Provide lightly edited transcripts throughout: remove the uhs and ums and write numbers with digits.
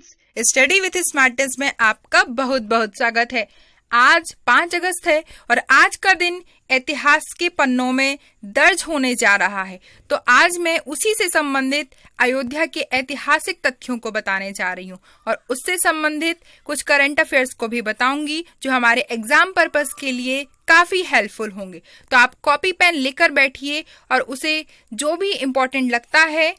Friends, study with smartness में आपका बहुत बहुत स्वागत है। आज 5 अगस्त है और आज का दिन इतिहास के पन्नों में दर्ज होने जा रहा है। तो आज मैं उसी से संबंधित अयोध्या के ऐतिहासिक तथ्यों को बताने जा रही हूँ और उससे संबंधित कुछ करंट अफेयर्स को भी बताऊंगी जो हमारे एग्जाम पर्पस के लिए काफी हेल्पफुल होंगे। तो आप कॉपी पेन लेकर बैठिए और उसे जो भी इम्पोर्टेंट लगता है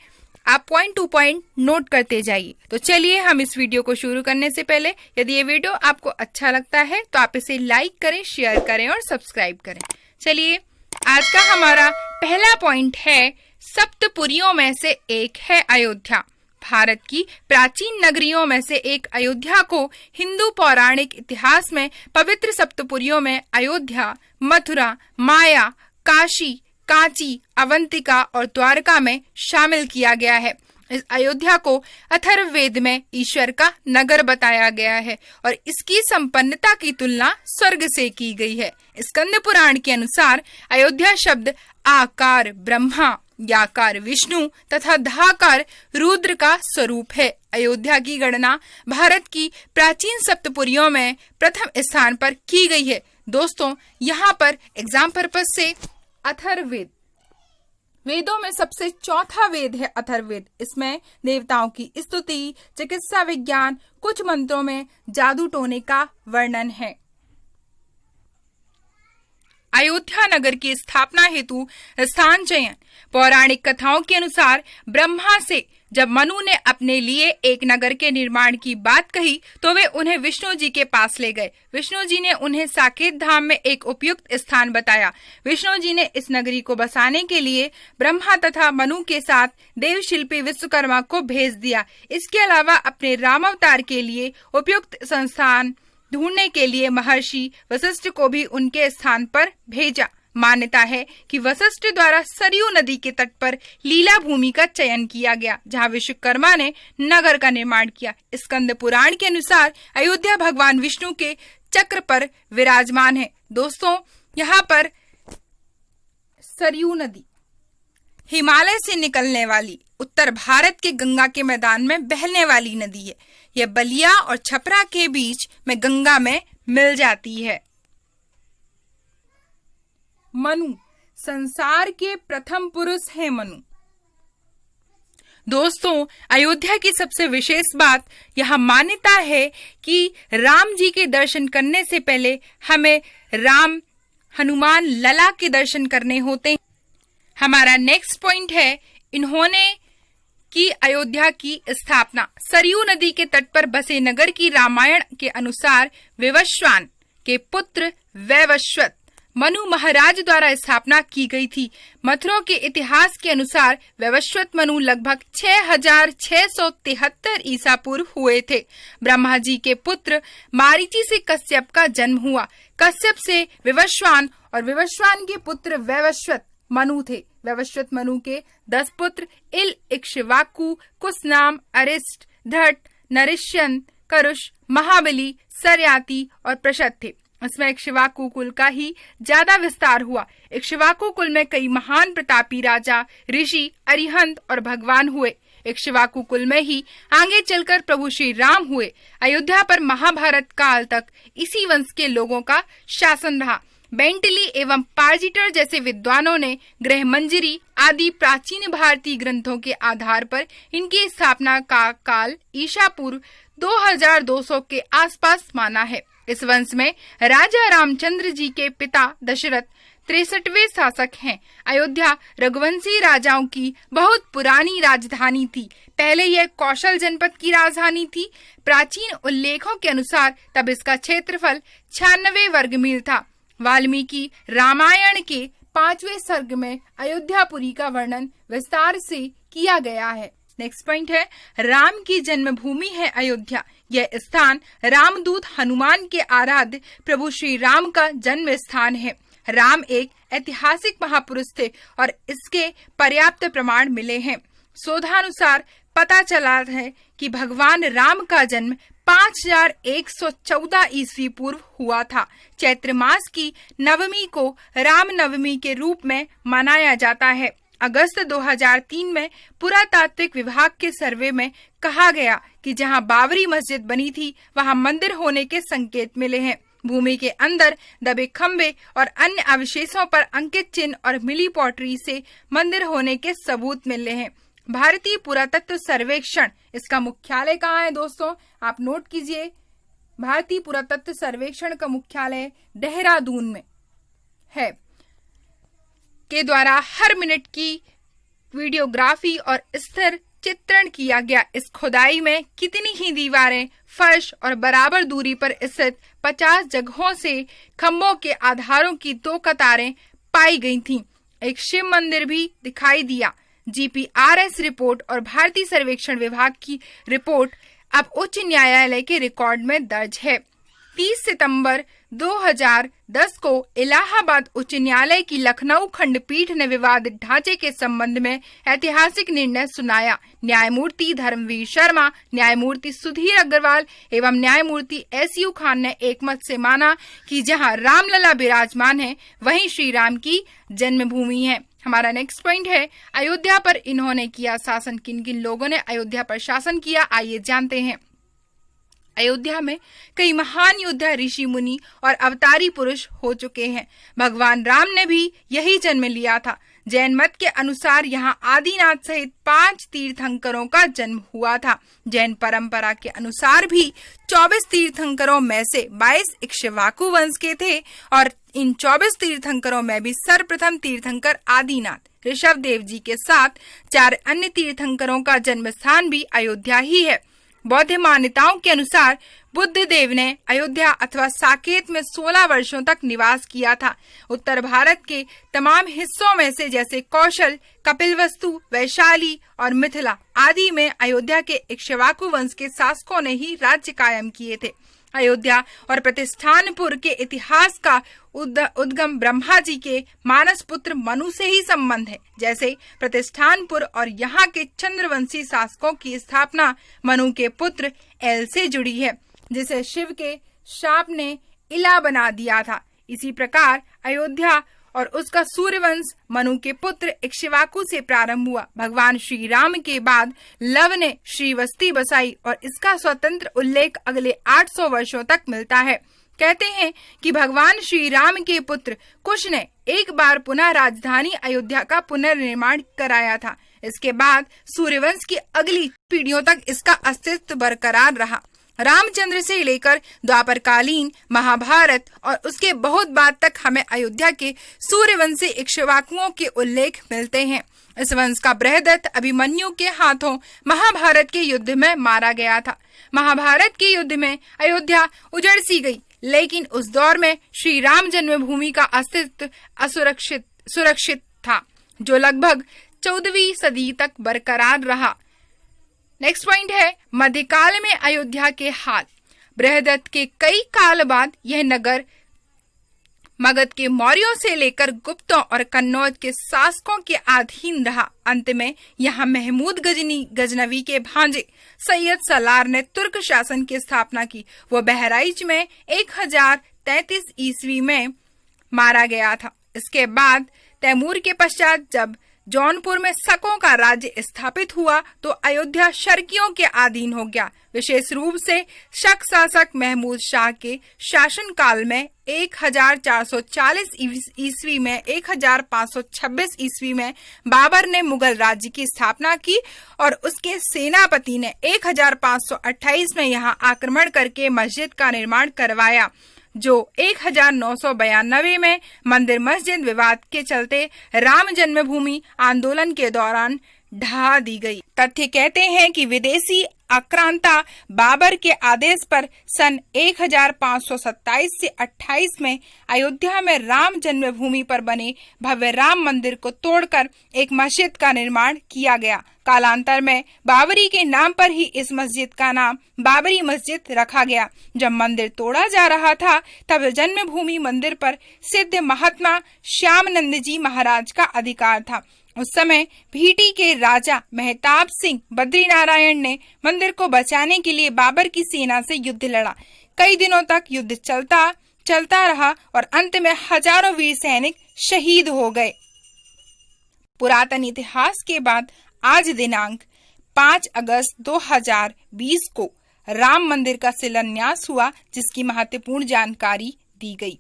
आप पॉइंट टू पॉइंट नोट करते जाइए। तो चलिए हम इस वीडियो को शुरू करने से पहले यदि ये वीडियो आपको अच्छा लगता है तो आप इसे लाइक करें, शेयर करें और सब्सक्राइब करें। चलिए आज का हमारा पहला पॉइंट है, सप्तपुरियों में से एक है अयोध्या। भारत की प्राचीन नगरियों में से एक अयोध्या को हिंदू पौराणिक इतिहास में पवित्र सप्तपुरियों में अयोध्या, मथुरा, माया, काशी, कांची, अवंतिका और द्वारका में शामिल किया गया है। इस अयोध्या को अथर्ववेद में ईश्वर का नगर बताया गया है और इसकी संपन्नता की तुलना स्वर्ग से की गई है। स्कंद पुराण के अनुसार अयोध्या शब्द आकार ब्रह्मा, याकार विष्णु तथा धाकार रुद्र का स्वरूप है। अयोध्या की गणना भारत की प्राचीन सप्तपुरियों में प्रथम स्थान पर की गई है। दोस्तों, यहाँ पर एग्जाम पर्पस से अथर्ववेद, वेदों में सबसे चौथा वेद है अथर्ववेद। इसमें देवताओं की स्तुति, चिकित्सा विज्ञान, कुछ मंत्रों में जादू टोने का वर्णन है। अयोध्या नगर की स्थापना हेतु स्थान चयन। पौराणिक कथाओं के अनुसार ब्रह्मा से जब मनु ने अपने लिए एक नगर के निर्माण की बात कही तो वे उन्हें विष्णु जी के पास ले गए। विष्णु जी ने उन्हें साकेत धाम में एक उपयुक्त स्थान बताया। विष्णु जी ने इस नगरी को बसाने के लिए ब्रह्मा तथा मनु के साथ देवशिल्पी विश्वकर्मा को भेज दिया। इसके अलावा अपने रामावतार के लिए उपयुक्त संस्थान ढूंढने के लिए महर्षि वशिष्ठ को भी उनके स्थान पर भेजा। मान्यता है कि वशिष्ठ द्वारा सरयू नदी के तट पर लीला भूमि का चयन किया गया जहां विश्वकर्मा ने नगर का निर्माण किया। स्कंद पुराण के अनुसार अयोध्या भगवान विष्णु के चक्र पर विराजमान है। दोस्तों, यहाँ पर सरयू नदी हिमालय से निकलने वाली उत्तर भारत के गंगा के मैदान में बहने वाली नदी है। यह बलिया और छपरा के बीच में गंगा में मिल जाती है। मनु संसार के प्रथम पुरुष हैं मनु। दोस्तों, अयोध्या की सबसे विशेष बात यह मान्यता है कि राम जी के दर्शन करने से पहले हमें राम हनुमान लला के दर्शन करने होते हैं। हमारा नेक्स्ट पॉइंट है, इन्होंने की अयोध्या की स्थापना। सरयू नदी के तट पर बसे नगर की रामायण के अनुसार विवस्वान के पुत्र वैवस्वत मनु महाराज द्वारा स्थापना की गई थी। मथुरा के इतिहास के अनुसार वैवस्वत मनु लगभग 6673 ईसा पूर्व हुए थे। ब्रह्मा जी के पुत्र मारीची से कश्यप का जन्म हुआ। कश्यप से विवस्वान और विवस्वान के पुत्र वैवस्वत मनु थे। वैवस्वत मनु के 10 पुत्र इल, इक्ष्वाकु, कुसनाम, अरिष्ट, धट, नरिष्यन, करुष, महाबली, सरयाति और प्रशद थे। इसमें इक्ष्वाकु कुल का ही ज्यादा विस्तार हुआ। इक्ष्वाकु कुल में कई महान प्रतापी राजा, ऋषि, अरिहंत और भगवान हुए। इक्ष्वाकु कुल में ही आगे चलकर प्रभु श्री राम हुए। अयोध्या पर महाभारत काल तक इसी वंश के लोगों का शासन रहा। बेंटली एवं पार्जिटर जैसे विद्वानों ने गृह मंजरी आदि प्राचीन भारतीय ग्रंथों के आधार पर इनकी स्थापना का काल ईसा पूर्व 2200 के आसपास माना है। इस वंश में राजा रामचंद्र जी के पिता दशरथ 63वें शासक हैं। अयोध्या रघुवंशी राजाओं की बहुत पुरानी राजधानी थी। पहले यह कौशल जनपद की राजधानी थी। प्राचीन उल्लेखों के अनुसार तब इसका क्षेत्रफल 96 वर्ग मील था। वाल्मीकि रामायण के 5वें सर्ग में अयोध्यापुरी का वर्णन विस्तार से किया गया है। नेक्स्ट पॉइंट है, राम की जन्मभूमि है अयोध्या। यह स्थान रामदूत हनुमान के आराध्य प्रभु श्री राम का जन्म स्थान है। राम एक ऐतिहासिक महापुरुष थे और इसके पर्याप्त प्रमाण मिले हैं। शोधानुसार पता चला है कि भगवान राम का जन्म 5114 ईस्वी पूर्व हुआ था। चैत्र मास की नवमी को राम नवमी के रूप में मनाया जाता है। अगस्त 2003 में पुरातात्विक विभाग के सर्वे में कहा गया कि जहां बाबरी मस्जिद बनी थी वहां मंदिर होने के संकेत मिले हैं। भूमि के अंदर दबे खंबे और अन्य अवशेषों पर अंकित चिन्ह और मिली पॉटरी से मंदिर होने के सबूत मिले हैं। भारतीय पुरातत्व सर्वेक्षण, इसका मुख्यालय कहाँ है दोस्तों, आप नोट कीजिए। भारतीय पुरातत्व सर्वेक्षण का मुख्यालय देहरादून में है। के द्वारा हर मिनट की वीडियोग्राफी और स्थिर चित्रण किया गया। इस खुदाई में कितनी ही दीवारें, फर्श और बराबर दूरी पर स्थित 50 जगहों से खंभों के आधारों की 2 कतारें पाई गई थीं। एक शिव मंदिर भी दिखाई दिया। जीपीआरएस रिपोर्ट और भारतीय सर्वेक्षण विभाग की रिपोर्ट अब उच्च न्यायालय के रिकॉर्ड में दर्ज है। 30 सितंबर 2010 को इलाहाबाद उच्च न्यायालय की लखनऊ खंडपीठ ने विवादित ढांचे के संबंध में ऐतिहासिक निर्णय सुनाया। न्यायमूर्ति धर्मवीर शर्मा, न्यायमूर्ति सुधीर अग्रवाल एवं न्यायमूर्ति एसयू खान ने एकमत से माना कि जहां रामलला विराजमान है वहीं श्री राम की जन्मभूमि है। हमारा नेक्स्ट पॉइंट है, अयोध्या पर इन्होंने किया शासन। किन किन लोगों ने अयोध्या पर शासन किया, आइए जानते हैं। अयोध्या में कई महान योद्धा, ऋषि मुनि और अवतारी पुरुष हो चुके हैं। भगवान राम ने भी यही जन्म लिया था। जैन मत के अनुसार यहाँ आदिनाथ सहित 5 तीर्थंकरों का जन्म हुआ था। जैन परंपरा के अनुसार भी 24 तीर्थंकरों में से 22 इक्ष्वाकु वंश के थे और इन 24 तीर्थंकरों में भी सर्वप्रथम तीर्थंकर आदिनाथ ऋषभ देव जी के साथ 4 अन्य तीर्थंकरों का जन्म स्थान भी अयोध्या ही है। बौद्ध मान्यताओं के अनुसार बुद्ध देव ने अयोध्या अथवा साकेत में 16 वर्षों तक निवास किया था। उत्तर भारत के तमाम हिस्सों में से जैसे कौशल, कपिलवस्तु, वैशाली और मिथिला आदि में अयोध्या के इक्ष्वाकु वंश के शासकों ने ही राज्य कायम किए थे। अयोध्या और प्रतिष्ठानपुर के इतिहास का उद्गम ब्रह्मा जी के मानस पुत्र मनु से ही संबंध है। जैसे प्रतिष्ठानपुर और यहाँ के चंद्रवंशी शासकों की स्थापना मनु के पुत्र एल से जुड़ी है, जिसे शिव के शाप ने इला बना दिया था। इसी प्रकार अयोध्या और उसका सूर्यवंश मनु के पुत्र इक्ष्वाकु से प्रारंभ हुआ। भगवान श्री राम के बाद लव ने श्रीवस्ती बसाई और इसका स्वतंत्र उल्लेख अगले 800 वर्षों तक मिलता है। कहते हैं कि भगवान श्री राम के पुत्र कुश ने एक बार पुनः राजधानी अयोध्या का पुनर्निर्माण कराया था। इसके बाद सूर्यवंश की अगली पीढ़ियों तक इसका अस्तित्व बरकरार रहा। रामचंद्र से लेकर द्वापरकालीन महाभारत और उसके बहुत बाद तक हमें अयोध्या के सूर्यवंशी इक्ष्वाकुओं के उल्लेख मिलते हैं। इस वंश का बृहदत्त अभिमन्यु के हाथों महाभारत के युद्ध में मारा गया था। महाभारत के युद्ध में अयोध्या उजड़ सी गई, लेकिन उस दौर में श्री राम जन्मभूमि का अस्तित्व सुरक्षित था, जो लगभग 14वीं सदी तक बरकरार रहा। नेक्स्ट पॉइंट है, मध्यकाल में अयोध्या के हाल। बृहदत्त के कई काल बाद यह नगर मगध के मौर्यों से लेकर गुप्तों और कन्नौज के शासकों के अधीन रहा। अंत में यहाँ महमूद गजनवी के भांजे सैयद सलार ने तुर्क शासन की स्थापना की। वो बहराइच में 1033 ईस्वी में मारा गया था। इसके बाद तैमूर के पश्चात जब जौनपुर में शकों का राज्य स्थापित हुआ तो अयोध्या शर्कियों के अधीन हो गया। विशेष रूप से शक शासक महमूद शाह के शासन काल में 1440 ईस्वी में 1526 ईस्वी में बाबर ने मुगल राज्य की स्थापना की और उसके सेनापति ने 1528 में यहाँ आक्रमण करके मस्जिद का निर्माण करवाया, जो 1992 में मंदिर मस्जिद विवाद के चलते राम जन्मभूमि आंदोलन के दौरान ढहा दी गई। तथ्य कहते हैं कि विदेशी आक्रांता बाबर के आदेश पर सन 1527 से 28 में अयोध्या में राम जन्मभूमि पर बने भव्य राम मंदिर को तोड़कर एक मस्जिद का निर्माण किया गया। कालांतर में बाबरी के नाम पर ही इस मस्जिद का नाम बाबरी मस्जिद रखा गया। जब मंदिर तोड़ा जा रहा था तब जन्मभूमि मंदिर पर सिद्ध महात्मा श्यामनंद जी महाराज का अधिकार था। उस समय भीटी के राजा मेहताब सिंह बद्रीनारायण ने मंदिर को बचाने के लिए बाबर की सेना से युद्ध लड़ा। कई दिनों तक युद्ध चलता रहा और अंत में हजारों वीर सैनिक शहीद हो गए। पुरातन इतिहास के बाद आज दिनांक 5 अगस्त 2020 को राम मंदिर का शिलान्यास हुआ, जिसकी महत्वपूर्ण जानकारी दी गई।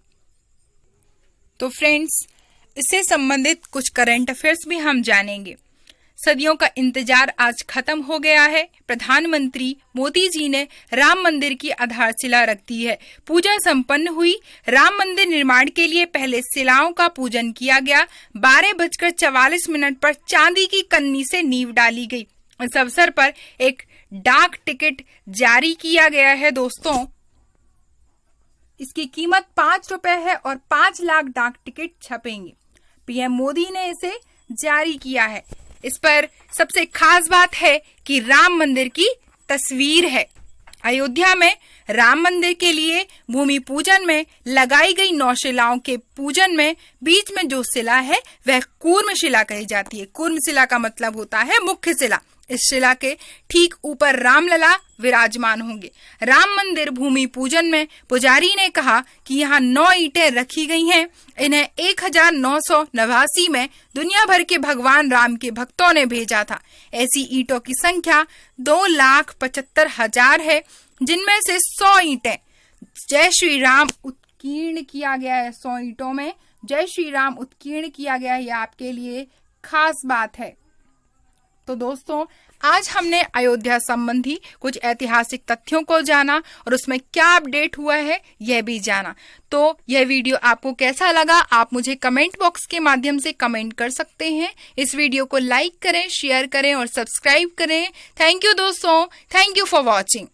तो फ्रेंड्स, इससे संबंधित कुछ करंट अफेयर्स भी हम जानेंगे। सदियों का इंतजार आज खत्म हो गया है। प्रधानमंत्री मोदी जी ने राम मंदिर की आधारशिला रख दी है। पूजा संपन्न हुई। राम मंदिर निर्माण के लिए पहले शिलाओं का पूजन किया गया। 12:44 पर चांदी की कन्नी से नींव डाली गई। इस अवसर पर एक डाक टिकट जारी किया गया है दोस्तों। इसकी कीमत 5 रुपए है और 5 लाख डाक टिकट छपेंगे। पीएम मोदी ने इसे जारी किया है। इस पर सबसे खास बात है कि राम मंदिर की तस्वीर है। अयोध्या में राम मंदिर के लिए भूमि पूजन में लगाई गई 9 शिलाओं के पूजन में बीच में जो शिला है वह कूर्म शिला कही जाती है। कूर्म शिला का मतलब होता है मुख्य शिला। इस शिला के ठीक ऊपर रामलला विराजमान होंगे। राम मंदिर भूमि पूजन में पुजारी ने कहा कि यहाँ 9 ईंटें रखी गई हैं। इन्हें 1989 में दुनिया भर के भगवान राम के भक्तों ने भेजा था। ऐसी ईंटों की संख्या 2,75,000 है, जिनमें से 100 ईंटें जय श्री राम उत्कीर्ण किया गया है। 100 ईंटों में जय श्री राम उत्कीर्ण किया गया है। यह आपके लिए खास बात है। तो दोस्तों, आज हमने अयोध्या संबंधी कुछ ऐतिहासिक तथ्यों को जाना और उसमें क्या अपडेट हुआ है यह भी जाना। तो यह वीडियो आपको कैसा लगा आप मुझे कमेंट बॉक्स के माध्यम से कमेंट कर सकते हैं। इस वीडियो को लाइक करें, शेयर करें और सब्सक्राइब करें। थैंक यू दोस्तों। Thank you for watching.